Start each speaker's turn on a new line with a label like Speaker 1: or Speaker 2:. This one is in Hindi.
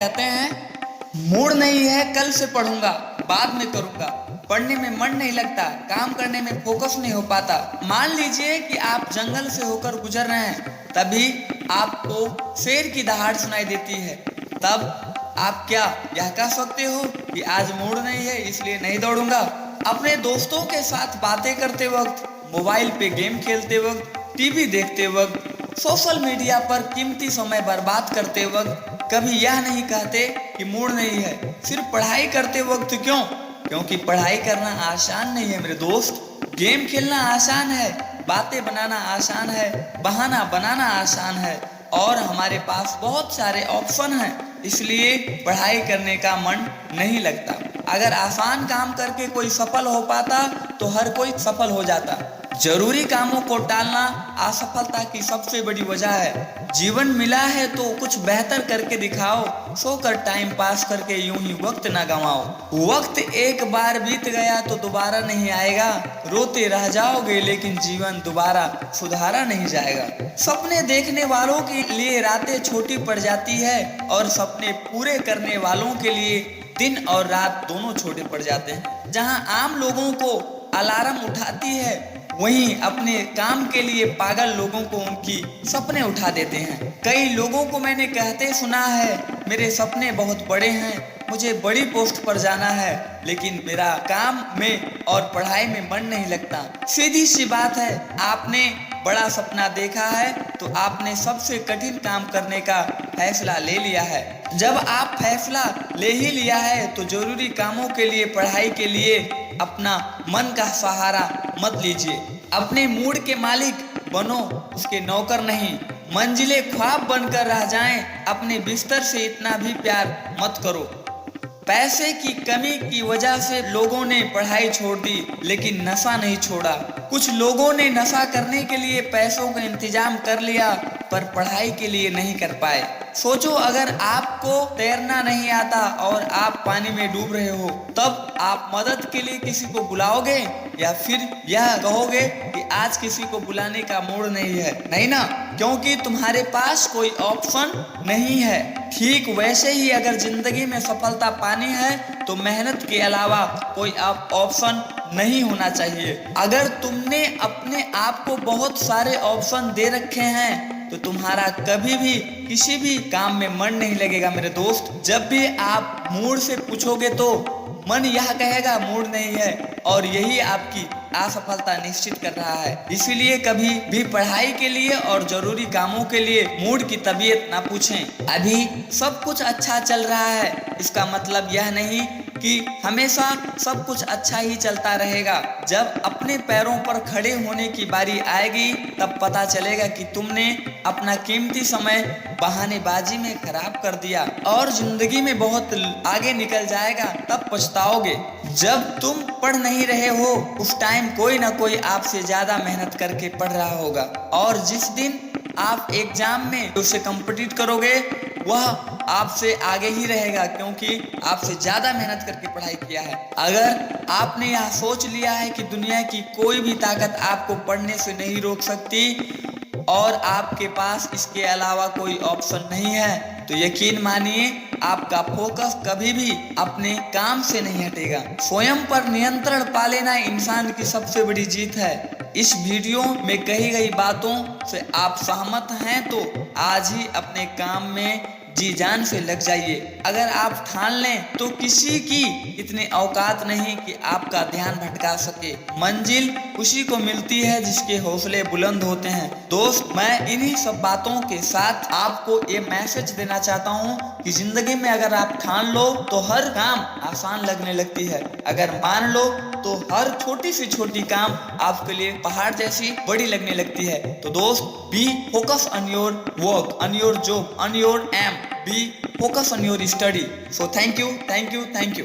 Speaker 1: कहते हैं मूड नहीं है, कल से पढ़ूंगा, बाद में करूंगा, पढ़ने में मन नहीं लगता, काम करने में फोकस नहीं हो पाता। मान लीजिए कि आप जंगल से होकर गुजर रहे हैं, तभी आपको शेर की दहाड़ सुनाई देती है। तब आप क्या यह कह सकते हो कि आज मूड नहीं है इसलिए नहीं दौड़ूंगा? अपने दोस्तों के साथ बातें करते वक्त, मोबाइल पे गेम खेलते वक्त, टीवी देखते वक्त, सोशल मीडिया पर कीमती समय बर्बाद करते वक्त कभी यह नहीं कहते कि मूड नहीं है। सिर्फ पढ़ाई करते वक्त क्यों? क्योंकि पढ़ाई करना आसान नहीं है मेरे दोस्त। गेम खेलना आसान है, बातें बनाना आसान है, बहाना बनाना आसान है और हमारे पास बहुत सारे ऑप्शन हैं, इसलिए पढ़ाई करने का मन नहीं लगता। अगर आसान काम करके कोई सफल हो पाता तो हर कोई सफल हो जाता। जरूरी कामों को टालना असफलता की सबसे बड़ी वजह है। जीवन मिला है तो कुछ बेहतर करके दिखाओ, सोकर टाइम पास करके यूं ही वक्त ना गंवाओ। वक्त एक बार बीत गया तो दोबारा नहीं आएगा, रोते रह जाओगे लेकिन जीवन दोबारा सुधारा नहीं जाएगा। सपने देखने वालों के लिए रातें छोटी पड़ जाती है और सपने पूरे करने वालों के लिए दिन और रात दोनों छोटे पड़ जाते हैं। जहां आम लोगों को अलार्म उठाती है, वहीं अपने काम के लिए पागल लोगों को उनकी सपने उठा देते हैं। कई लोगों को मैंने कहते सुना है, मेरे सपने बहुत बड़े हैं, मुझे बड़ी पोस्ट पर जाना है, लेकिन मेरा काम में और पढ़ाई में मन नहीं लगता। सीधी सी बात है, आपने बड़ा सपना देखा है तो आपने सबसे कठिन काम करने का फैसला ले लिया है। जब आप फैसला ले ही लिया है तो जरूरी कामों के लिए, पढ़ाई के लिए अपना मन का सहारा मत लीजिए। अपने मूड के मालिक बनो, उसके नौकर नहीं। मंजिलें ख्वाब बनकर रह जाएं, अपने बिस्तर से इतना भी प्यार मत करो। पैसे की कमी की वजह से लोगों ने पढ़ाई छोड़ दी लेकिन नशा नहीं छोड़ा। कुछ लोगों ने नशा करने के लिए पैसों का इंतजाम कर लिया पर पढ़ाई के लिए नहीं कर पाए। सोचो, अगर आपको तैरना नहीं आता और आप पानी में डूब रहे हो, तब आप मदद के लिए किसी को बुलाओगे या फिर यह कहोगे कि आज किसी को बुलाने का मूड नहीं है? नहीं ना, क्योंकि तुम्हारे पास कोई ऑप्शन नहीं है। ठीक वैसे ही अगर जिंदगी में सफलता पानी है तो मेहनत के अलावा कोई ऑप्शन नहीं होना चाहिए। अगर तुमने अपने आप को बहुत सारे ऑप्शन दे रखे हैं तो तुम्हारा कभी भी किसी भी काम में मन नहीं लगेगा मेरे दोस्त। जब भी आप मूड से पूछोगे तो मन यह कहेगा मूड नहीं है, और यही आपकी असफलता निश्चित कर रहा है। इसीलिए कभी भी पढ़ाई के लिए और जरूरी कामों के लिए मूड की तबीयत ना पूछें। अभी सब कुछ अच्छा चल रहा है, इसका मतलब यह नहीं कि हमेशा सब कुछ अच्छा ही चलता रहेगा। जब अपने पैरों पर खड़े होने की बारी आएगी तब पता चलेगा कि तुमने अपना कीमती समय बहानेबाजी में खराब कर दिया और जिंदगी में बहुत आगे निकल जाएगा, तब पछताओगे। जब तुम पढ़ नहीं रहे हो उस टाइम कोई ना कोई आपसे ज्यादा मेहनत करके पढ़ रहा होगा, और जिस दिन आप एग्जाम में उससे कम्पीट करोगे वह आपसे आगे ही रहेगा, क्योंकि आपसे ज्यादा मेहनत करके पढ़ाई किया है। अगर आपने यह सोच लिया है कि दुनिया की कोई भी ताकत आपको पढ़ने से नहीं रोक सकती और आपके पास इसके अलावा कोई ऑप्शन नहीं है, तो यकीन मानिए आपका फोकस कभी भी अपने काम से नहीं हटेगा। स्वयं पर नियंत्रण पा लेना इंसान की सबसे बड़ी जीत है। इस वीडियो में कही गई बातों से आप सहमत हैं तो आज ही अपने काम में जी जान से लग जाइए। अगर आप ठान लें तो किसी की इतनी औकात नहीं कि आपका ध्यान भटका सके। मंजिल उसी को मिलती है जिसके हौसले बुलंद होते हैं। दोस्त, मैं इन्हीं सब बातों के साथ आपको ये मैसेज देना चाहता हूँ कि जिंदगी में अगर आप ठान लो तो हर काम आसान लगने लगती है। अगर मान लो तो हर छोटी से छोटी काम आपके लिए पहाड़ जैसी बड़ी लगने लगती है। तो दोस्त, be focus on your work, on your job, on your aim, be focus on your study. So thank you, thank you, thank you.